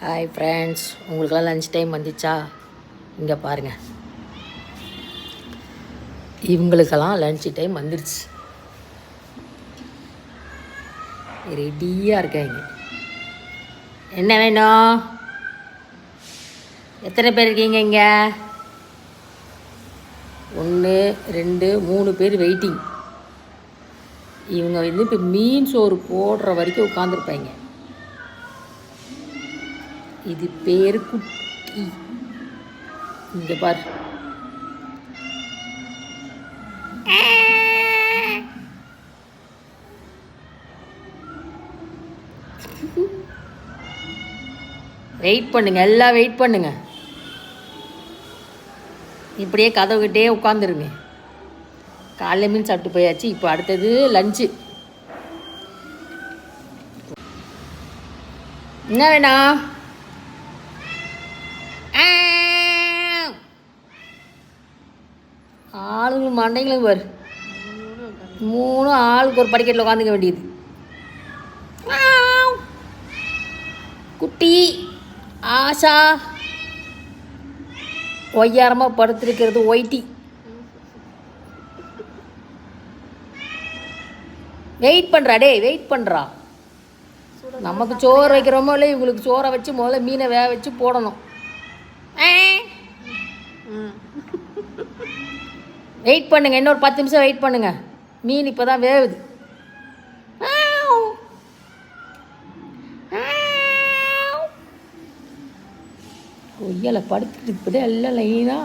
Hi friends, உங்களுக்கெல்லாம் lunch time வந்துச்சா? இங்கே பாருங்கள், இவங்களுக்கெல்லாம் லன்ச் டைம் வந்துடுச்சு. ரெடியாக இருக்காங்க. என்ன வேணும்? எத்தனை பேர் இருக்கீங்க இங்கே? 1 2 3 பேர் வெயிட்டிங். இவங்க இப்போ மீன் சோறு போடுற வரைக்கும் உட்காந்துருப்பாங்க. இது பேர் குட்டி. இங்கே பார், வெயிட் பண்ணுங்க, எல்லாம் வெயிட் பண்ணுங்க. இப்படியே கதவுகிட்டே உட்காந்துருங்க. காலைல மீன் சாப்பிட்டு போயாச்சு. இப்போ அடுத்தது லஞ்சு. என்ன வேணாம்? ஆளுங்க மண்டைங்களும் பாரு, 3 ஆளுக்கு ஒரு படிக்கட்டில் உட்காந்துக்க வேண்டியது. குட்டி ஆஷா ஒய்யாரமாக படுத்திருக்கிறது ஒயிட்டி. வெயிட் பண்ணுறா, டே வெயிட் பண்ணுறா. நமக்கு சோறு வைக்கிறோமோ இல்லை, இவங்களுக்கு சோறை வச்சு முதல்ல மீனை வேக வச்சு போடணும். வெயிட் பண்ணுங்க, இன்னொரு 10 நிமிஷம் வெயிட் பண்ணுங்க. மீன் இப்போ தான் வேவுது. கொய்யால படுத்துட்டு இப்படியே எல்லாம் லைனா